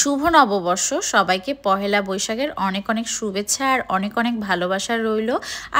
শুভ নববর্ষ সবাইকে পহেলা বৈশাখের অনেক অনেক শুভেচ্ছা আর অনেক অনেক ভালোবাসা রইল।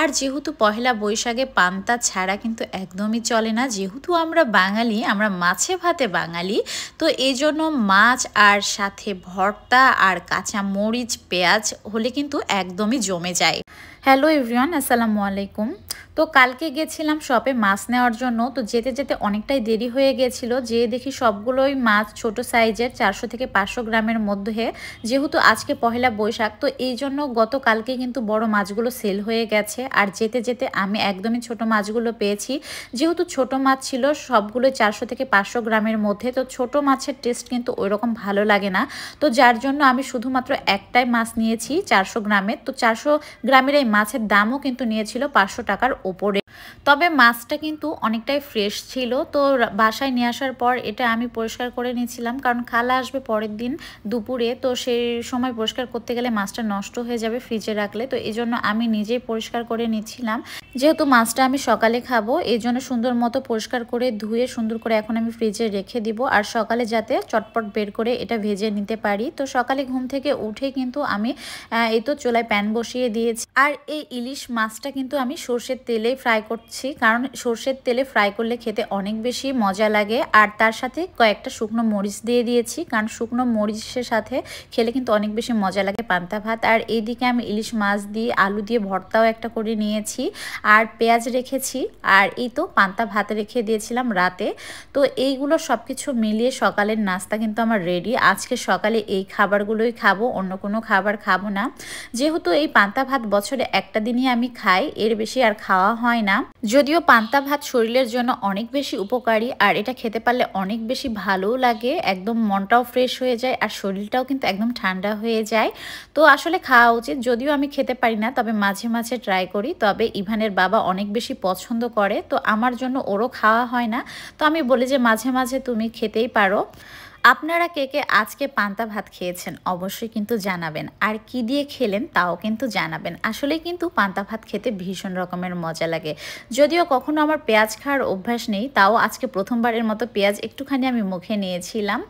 আর যেহেতু পহেলা বৈশাখে পান্তা ছাড়া কিন্তু একদমই চলে না, যেহেতু আমরা বাঙালি, আমরা মাছে ভাতে বাঙালি, তো এই জন্য মাছ আর সাথে ভর্তা আর কাঁচা মরিচ পেঁয়াজ হলে কিন্তু একদমই জমে যায়। হ্যালো এভরিওয়ান, আসসালামু আলাইকুম। তো কালকে গেছিলাম শপে মাছ নেওয়ার জন্য। তো যেতে যেতে অনেকটাই দেরি হয়ে গেছিল, যে দেখি সবগুলোই মাছ ছোট সাইজের 400 থেকে 500 গ্রামের মধ্যে। যেহেতু আজকে পহেলা বৈশাখ, তো এই জন্য গতকালকে কিন্তু বড় মাছগুলো সেল হয়ে গেছে। আর যেতে যেতে আমি একদমই ছোট মাছগুলো পেয়েছি। যেহেতু ছোট মাছ ছিল সবগুলো 400 থেকে 500 গ্রামের মধ্যে, তো ছোট মাছের টেস্ট কিন্তু ওইরকম ভালো লাগে না। তো যার জন্য আমি শুধুমাত্র একটাই মাছ নিয়েছি 400 গ্রামের। তো 400 গ্রামের এই মাছের দামও কিন্তু নিয়েছিল 500 টাকার ওপরে। তবে মাছটা কিন্তু অনেকটাই ফ্রেশ ছিল। তো বাসায় নিয়ে আসার পর এটা আমি পরিষ্কার করে নিয়েছিলাম, কারণ খালা আসবে পরের দিন দুপুরে। তো সেই সময় পরিষ্কার করতে গেলে মাছটা নষ্ট হয়ে যাবে ফ্রিজে রাখলে। তো এই জন্য আমি নিজেই পরিষ্কার করে নিচ্ছিলাম। যেহেতু মাছটা আমি সকালে খাবো, এই জন্য সুন্দর মতো পরিষ্কার করে ধুয়ে সুন্দর করে এখন আমি ফ্রিজে রেখে দিব, আর সকালে যাতে চটপট বের করে এটা ভেজে নিতে পারি। তো সকালে ঘুম থেকে উঠে কিন্তু আমি এই তো চুলায় প্যান বসিয়ে দিয়েছি। আর এই ইলিশ মাছটা কিন্তু আমি সর্ষের তেলে ফ্রাই করছি, কারণ সর্ষের তেলে ফ্রাই করলে খেতে অনেক বেশি মজা লাগে। আর তার সাথে কয়েকটা শুকনো মরিচ দিয়ে দিয়েছি, কারণ শুকনো মরিচের সাথে খেলে কিন্তু অনেক বেশি মজা লাগে পান্তা ভাত। আর এইদিকে আমি ইলিশ মাছ দিয়ে আলু দিয়ে ভর্তাও একটা করে নিয়েছি, আর পেঁয়াজ রেখেছি, আর এই তো পান্তা ভাত রেখে দিয়েছিলাম রাতে। তো এইগুলো সব কিছু মিলিয়ে সকালের নাস্তা কিন্তু আমার রেডি। আজকে সকালে এই খাবারগুলোই খাবো, অন্য কোনো খাবার খাবো না। যেহেতু এই পান্তা ভাত বছরে একটা দিনই আমি খাই, এর বেশি আর খাওয়া হয় না। যদিও পান্তা ভাত শরীরের জন্য অনেক বেশি উপকারী, আর এটা খেতে পারলে অনেক বেশি ভালোও লাগে, একদম মনটাও ফ্রেশ হয়ে যায় আর শরীরটাও কিন্তু একদম ঠান্ডা হয়ে যায়। তো আসলে খাওয়া উচিত। যদিও আমি খেতে পারি না, তবে মাঝে মাঝে ট্রাই করি। তবে ইভানের বাবা অনেক বেশি পছন্দ করে, তো আমার জন্য ওরও খাওয়া হয় না। তো আমি বলি যে মাঝে মাঝে তুমি খেতেই পারো। আপনারা কে কে আজকে পান্তা ভাত খেয়েছেন অবশ্যই কিন্তু জানাবেন, আর কি দিয়ে খেলেন তাও কিন্তু জানাবেন। আসলেই কিন্তু পান্তা ভাত খেতে ভীষণ রকমের মজা লাগে। যদিও কখনো আমার পেঁয়াজ খাওয়ার অভ্যাস নেই, তাও আজকে প্রথমবারের মতো পেঁয়াজ একটুখানি আমি মুখে নিয়েছিলাম।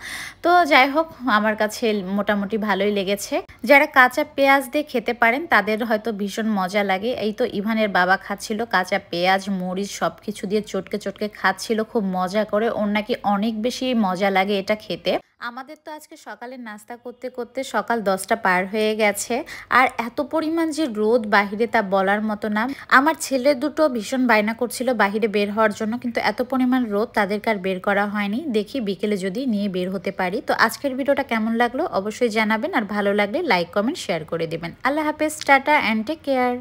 তো যাই হোক, আমার কাছে মোটামুটি ভালোই লেগেছে। যারা কাঁচা পেঁয়াজ দিয়ে খেতে পারেন তাদের হয়তো ভীষণ মজা লাগে। এই তো ইভানের বাবা খাচ্ছিল কাঁচা পেঁয়াজ মরিচ সব কিছু দিয়ে চটকে চটকে খাচ্ছিল খুব মজা করে। ওর নাকি অনেক বেশি মজা লাগে এটা খেতে। আমাদের তো আজকে সকালে নাস্তা করতে করতে সকাল 10টা পার হয়ে গেছে। আর এত পরিমাণ যে রোদ বাহিরে তা বলার মতো না। আমার ছেলে দুটো ভীষণ বায়না করছিল বাহিরে বের হওয়ার জন্য, কিন্তু এত পরিমাণ রোদ তাদেরকে আর বের করা হয়নি। দেখি বিকেলে যদি নিয়ে বের হতে পারি। তো আজকের ভিডিওটা কেমন লাগলো অবশ্যই জানাবেন, আর ভালো লাগলে লাইক কমেন্ট শেয়ার করে দেবেন। আল্লাহ হাফেজ, টাটা অ্যান্ড টেক কেয়ার।